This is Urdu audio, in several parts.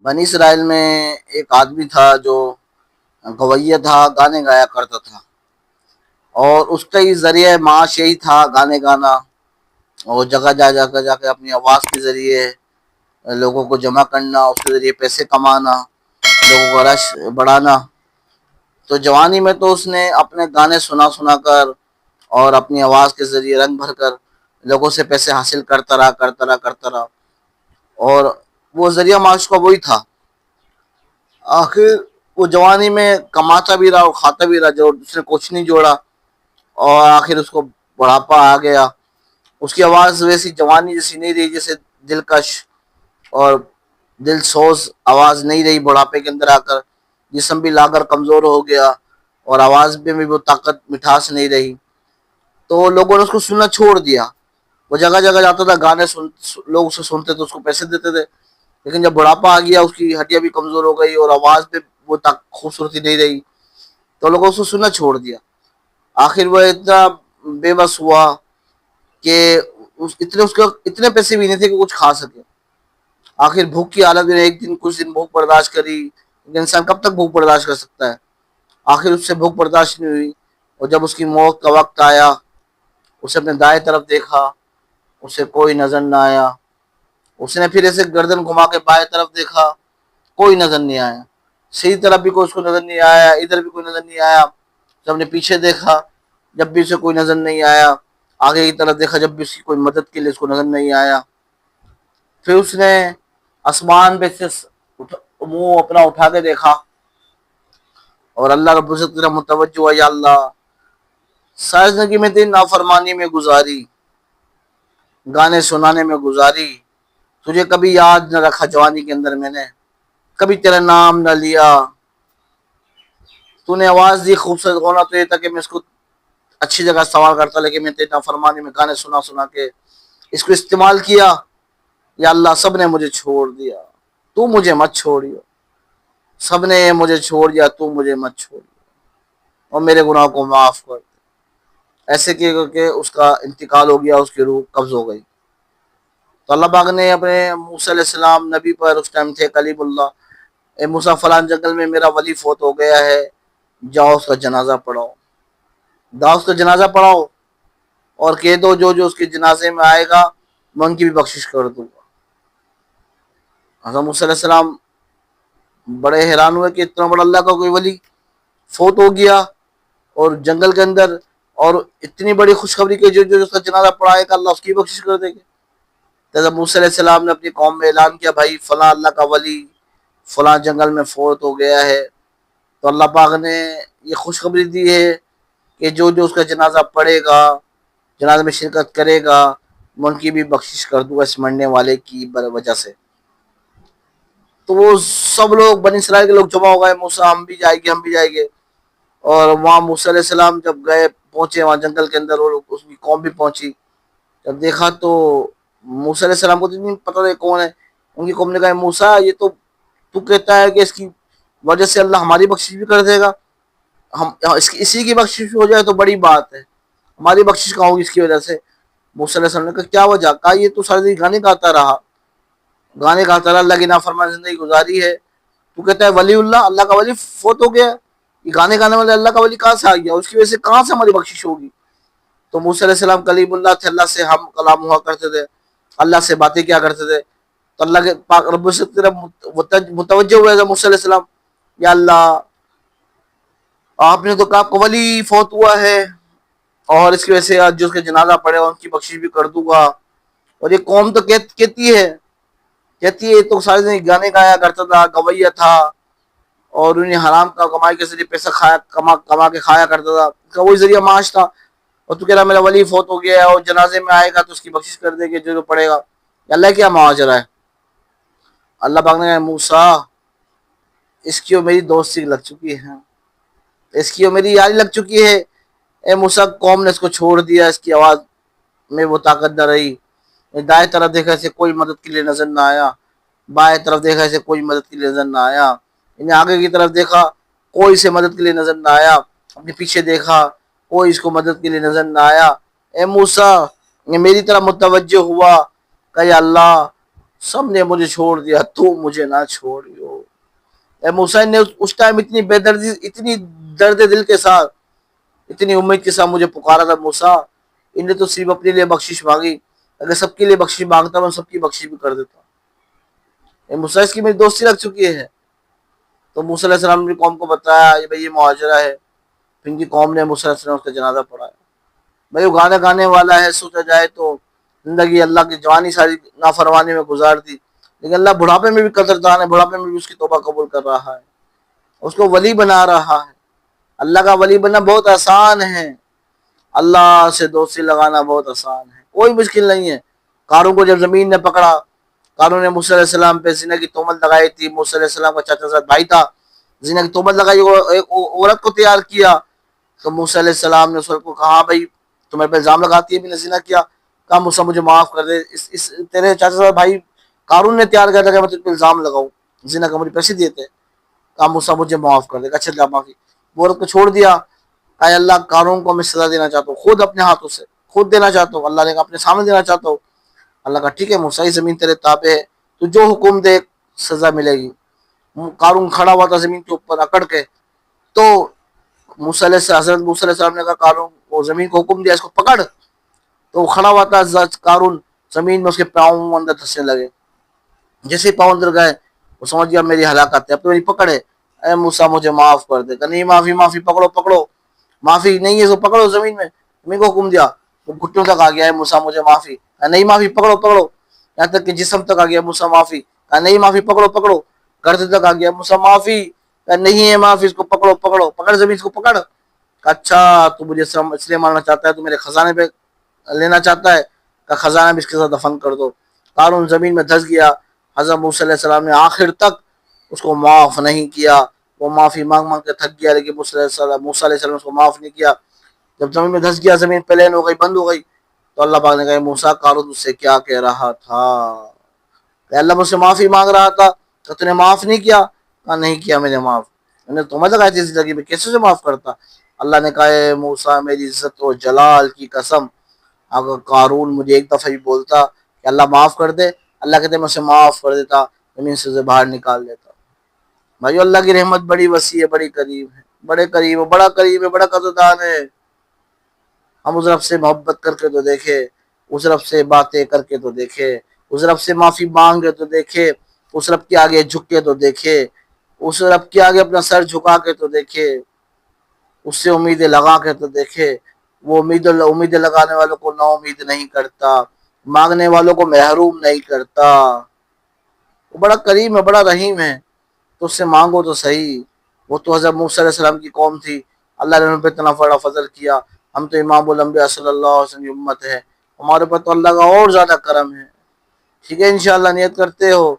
بنی اسرائیل میں ایک آدمی تھا جو گویہ تھا، گانے گایا کرتا تھا، اور اس کا ہی ذریعہ معاش یہی تھا گانے گانا، اور جگہ جا کے اپنی آواز کے ذریعے لوگوں کو جمع کرنا، اس کے ذریعے پیسے کمانا، لوگوں کا رش بڑھانا۔ تو جوانی میں تو اس نے اپنے گانے سنا کر اور اپنی آواز کے ذریعے رنگ بھر کر لوگوں سے پیسے حاصل کرتا رہا، اور وہ ذریعہ معاش کا وہی تھا۔ آخر وہ جوانی میں کماتا بھی رہا اور کھاتا بھی رہا، جو اس نے کچھ نہیں جوڑا، اور آخر اس کو بڑھاپا آ گیا۔ اس کی آواز ویسی جوانی جیسی نہیں رہی، جیسے دلکش اور دل سوز آواز نہیں رہی بڑھاپے کے اندر آ کر۔ جسم بھی لاغر کمزور ہو گیا، اور آواز میں بھی وہ طاقت مٹھاس نہیں رہی، تو لوگوں نے اس کو سننا چھوڑ دیا۔ وہ جگہ جگہ جاتا تھا، گانے لوگ اسے سنتے تھے، اس کو پیسے دیتے تھے، لیکن جب بڑھاپا آ گیا، اس کی ہڈیاں بھی کمزور ہو گئی اور آواز میں وہ خوبصورتی نہیں رہی، تو لوگوں نے اس کو سننا چھوڑ دیا۔ آخر وہ اتنا بے بس ہوا کہ اتنے پیسے بھی نہیں تھے کہ کچھ کھا سکے۔ آخر بھوک کی حالت میں ایک دن کچھ دن بھوک برداشت کری، لیکن انسان کب تک بھوک برداشت کر سکتا ہے؟ آخر اس سے بھوک برداشت نہیں ہوئی، اور جب اس کی موت کا وقت آیا، اسے اپنے دائیں طرف دیکھا، اسے کوئی نظر نہ آیا۔ اس نے پھر ایسے گردن گھما کے بائیں طرف دیکھا، کوئی نظر نہیں آیا۔ صحیح طرف بھی کوئی اس کو نظر نہیں آیا، ادھر بھی کوئی نظر نہیں آیا۔ جب نے پیچھے دیکھا، جب بھی اسے کوئی نظر نہیں آیا۔ آگے کی طرف دیکھا، جب بھی اس کی کوئی مدد کے لیے اس کو نظر نہیں آیا۔ پھر اس نے آسمان پہ سے منہ اپنا اٹھا کے دیکھا، اور اللہ رب العزت کی متوجہ ہوا، یا اللہ، ساری زندگی میں تیری نافرمانی میں گزاری، گانے سنانے میں گزاری، تجھے کبھی یاد نہ رکھا جوانی کے اندر، میں نے کبھی تیرا نام نہ لیا۔ تو نے آواز دی، خوبصورت ہونا تو یہ تھا کہ میں اس کو اچھی جگہ استعمال کرتا، لیکن میں تیری نافرمانی میں گانے سنا کے اس کو استعمال کیا۔ یا اللہ، سب نے مجھے چھوڑ دیا، تو مجھے مت چھوڑیو۔ سب نے مجھے چھوڑ دیا، تو مجھے مت چھوڑیو، اور میرے گناہ کو معاف کر دے۔ ایسے کہ اس کا انتقال ہو گیا، اس کی روح قبض ہو گئی۔ تو اللہ پاک نے اپنے موسیٰ علیہ السلام نبی پر، اس ٹائم تھے کلیم اللہ، اے موسیٰ، فلان جنگل میں میرا ولی فوت ہو گیا ہے، جاؤ اس کا جنازہ پڑھاؤ، جاؤ اس کا جنازہ پڑھاؤ، اور کہہ دو جو اس کے جنازے میں آئے گا میں ان کی بھی بخشش کر دوں گا۔ حضرت موسیٰ علیہ السلام بڑے حیران ہوئے کہ اتنا بڑا اللہ کا کوئی ولی فوت ہو گیا، اور جنگل کے اندر، اور اتنی بڑی خوشخبری کہ جو اس کا جنازہ پڑھائے گا اللہ اس کی بخشش کر دے گا۔ حضرت موسیٰ علیہ السلام نے اپنی قوم میں اعلان کیا، بھائی فلاں اللہ کا ولی فلاں جنگل میں فوت ہو گیا ہے۔ تو اللہ پاک نے یہ خوشخبری دی ہے کہ جو اس کا جنازہ پڑھے گا، جنازے میں شرکت کرے گا، میں ان کی بھی بخشش کر دوں گا اس مرنے والے کی وجہ سے۔ تو وہ سب لوگ، بنی اسرائیل کے لوگ جمع ہو گئے، موسیٰ ہم بھی جائیں گے۔ اور وہاں موسیٰ علیہ السلام جب پہنچے وہاں جنگل کے اندر، اور اس کی قوم بھی پہنچی، جب دیکھا تو موسیٰ علیہ السلام کو تو نہیں پتہ تھا کون ہے۔ ان کی قوم نے کہا، موسیٰ، یہ تو کہتا ہے کہ اس کی وجہ سے اللہ ہماری بخشش بھی کر دے گا، اسی کی بخشش ہو جائے تو بڑی بات ہے، ہماری بخشش کہاں ہوگی اس کی وجہ سے؟ موسیٰ علیہ السلام نے کہا، کیا وجہ؟ کہا، یہ تو ساری زندگی گانے گاتا رہا، اللہ کی نافرمانی زندگی گزاری ہے، تو کہتا ہے ولی اللہ کا ولی فوت ہو گیا، یہ گانے گانے والے اللہ کا ولی کہاں سے آ گیا، اس کی وجہ سے کہاں سے ہماری بخشش ہوگی؟ تو موسیٰ علیہ السلام کلیم اللہ تھے، اللہ سے ہم کلام ہوا کرتے تھے، اللہ سے باتیں کیا کرتے تھے۔ تو اللہ کے پاک رب سے متوجہ ہوئے تھے موسیٰ علیہ السلام، یا اللہ، آپ نے تو کہا کہ ولی فوت ہوا ہے، اور اس کی وجہ سے جو اس کے جنازہ پڑے ان کی بخشش بھی کر دوں گا۔ اور یہ قوم تو کہتی ہے تو سارے دن گانے گایا کرتا تھا، گویہ تھا، اور انہیں حرام کا کمائی کے ذریعے پیسہ کما کے کھایا کرتا تھا، اس کا وہی ذریعہ معاش تھا۔ اور تو کہہ رہا میرا ولی فوت ہو گیا ہے، اور جنازے میں آئے گا تو اس کی بخشش کر دے گا جو پڑے گا۔ اللہ کیا ماجرا ہے؟ اللہ پاک نے کہا، موسیٰ، اس کی اور میری دوستی لگ چکی ہے، اس کی اور میری یاری لگ چکی ہے۔ اے موسیٰ، قوم نے اس کو چھوڑ دیا، اس کی آواز میں وہ طاقت نہ رہی۔ دائیں طرف دیکھا اسے کوئی مدد کے لیے نظر نہ آیا، بائیں طرف دیکھا اسے کوئی مدد کے لیے نظر نہ آیا، انہیں آگے کی طرف دیکھا کوئی اسے مدد کے لیے نظر نہ آیا، اپنے پیچھے دیکھا کوئی اس کو مدد کے لیے نظر نہ آیا۔ اے موسیٰ، میری طرف متوجہ ہوا کہ یا اللہ، سب نے مجھے چھوڑ دیا، تو مجھے نہ چھوڑیو۔ اے موسیٰ نے اس ٹائم اتنی بے دردی، اتنی درد دل کے ساتھ، اتنی امید کے ساتھ مجھے پکارا تھا، موسیٰ ان نے تو صرف اپنے لیے بخشش مانگی، اگر سب کے لیے بخشش مانگتا میں سب کی بخشش بھی کر دیتا۔ اے موسیٰ اس کی میری دوستی لگ چکی ہے۔ تو موسیٰ علیہ السلام نے قوم کو بتایا یہ بھائی یہ مہاجرہ ہے، پھر ان کی قوم نے موسیٰ علیہ السلام اس کا جنازہ پڑھایا۔ بھائی وہ گانا گانے والا ہے، سوچا جائے تو زندگی اللہ کی جوانی ساری نافرمانی میں گزار دی، لیکن اللہ بڑھاپے میں بھی قدردان ہے، بڑھاپے میں بھی اس کی توبہ قبول کر رہا ہے، اس کو ولی بنا رہا ہے۔ اللہ کا ولی بننا بہت آسان ہے، اللہ سے دوستی لگانا بہت آسان ہے، کوئی مشکل نہیں ہے۔ قارون کو جب زمین نے پکڑا، قارون نے موسیٰ علیہ السلام پہ زنا کی تہمت لگائی تھی، موسیٰ علیہ السلام کا چاچا زاد بھائی تھا، زنا کی تہمت لگائی، ایک عورت کو تیار کیا، تو موسیٰ علیہ السلام نے اس عورت کو کہا بھائی تمہیں پہ الزام لگاتی ہے بھی نے زنا کیا، کہا موسیٰ مجھے معاف کر دے، اس تیرے چاچا زاد بھائی قارون نے تیار کیا تھا کہ میں تجھ پہ الزام لگاؤں زنا کا، مجھے پیسے دیتے، کہا موسیٰ مجھے معاف کر دے، اچھا اللہ معافی، وہ عورت کو چھوڑ دیا۔ کہا اللہ قارون کو میں سزا دینا چاہتا ہوں، خود اپنے ہاتھوں سے خود دینا چاہتا ہوں، اللہ نے کہا اپنے سامنے دینا چاہتا ہوں۔ اللہ کا ٹھیک ہے موسیٰ زمین تیرے تابع ہے، تو جو حکم دے سزا ملے گی۔ قارون کھڑا ہوا تھا زمین کے اوپر اکڑ کے، تو حضرت موسیٰ علیہ السلام نے کہا قارون، وہ زمین کو حکم دیا اس کو پکڑ، تو وہ کھڑا ہوا تھا قارون، زمین میں اس کے پاؤں اندر دھسنے لگے، جیسے ہی پاؤں اندر گئے وہ سمجھ گیا میری ہلاکت ہے، اب تو میری پکڑ ہے، اے موسیٰ مجھے معاف کر دے۔ کہ نہیں معافی معافی، پکڑو پکڑو، معافی نہیں ہے اس کو پکڑو، زمین میں زمین کو حکم دیا، وہ گھٹنوں تک آ گیا، اے موسیٰ مجھے معافی، کہ نہیں معافی، پکڑو پکڑو، یہاں تک کہ جسم تک آ گیا، موسیٰ معافی، کہ نہیں معافی، پکڑو پکڑو، گردن تک آ گیا، موسیٰ معافی، کہ نہیں ہے معافی، اس کو پکڑو پکڑو، پکڑ زمین اس کو پکڑ۔ کہ اچھا تو مجھے اس لیے مارنا چاہتا ہے، تو میرے خزانے پہ لینا چاہتا ہے، کہ خزانہ بھی اس کے ساتھ دفن کر دو۔ قارون زمین میں دھس گیا، حضرت موسیٰ علیہ السلام نے آخر تک اس کو معاف نہیں کیا، وہ معافی مانگ مانگ کے تھک گیا، لیکن موسیٰ علیہ السلام نے اس کو معاف نہیں کیا۔ جب زمین میں دھس گیا، زمین پلین ہو گئی، بند ہو گئی، تو اللہ پاک نے کہا موسیٰ قارون تجھ سے کیا کہہ رہا تھا، کہ اللہ مجھ سے معافی مانگ رہا تھا تو تو نے معاف نہیں کیا، کہا نہیں کیا میں نے معاف، میں نے تمہیں لگائی تھی زندگی میں، کیسے سے معاف کرتا۔ اللہ نے کہا اے موسیٰ میری عزت و جلال کی قسم، اگر قارون مجھے ایک دفعہ ہی بولتا کہ اللہ معاف کر دے، اللہ کہتے میں اسے معاف کر دیتا، زمین سے باہر نکال دیتا۔ بھائیو اللہ کی رحمت بڑی وسیع ہے، بڑی قریب ہے، بڑے قریب ہے، بڑا قریب ہے، بڑا قدردان ہے۔ ہم اس رب سے محبت کر کے تو دیکھے، اس رب سے باتیں کر کے تو دیکھے، اس رب سے معافی مانگے تو دیکھے، اس رب کے آگے جھک کے تو دیکھے، اس رب کے آگے اپنا سر جھکا کے تو دیکھے، اس سے امیدیں لگا کے تو دیکھے۔ وہ امیدیں لگانے والوں کو نا امید نہیں کرتا، مانگنے والوں کو محروم نہیں کرتا، وہ بڑا کریم ہے، بڑا رحیم ہے، تو اس سے مانگو تو صحیح۔ وہ تو حضرت موسیٰ علیہ السلام کی قوم تھی، اللہ نے ان پہ اتنا بڑا فضل کیا، ہم تو امام الانبیاء صلی اللہ علیہ وسلم کی امت ہے، ہمارے پر تو اللہ کا اور زیادہ کرم ہے۔ ٹھیک ہے انشاءاللہ نیت کرتے ہو۔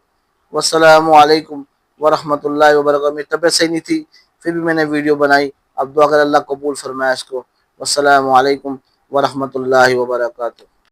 والسلام علیکم ورحمۃ اللہ وبرکاتہ۔ میری طبیعت صحیح نہیں تھی پھر بھی میں نے ویڈیو بنائی، اب دعا کر اللہ قبول فرمائے اس کو۔ والسلام علیکم ورحمۃ اللہ وبرکاتہ۔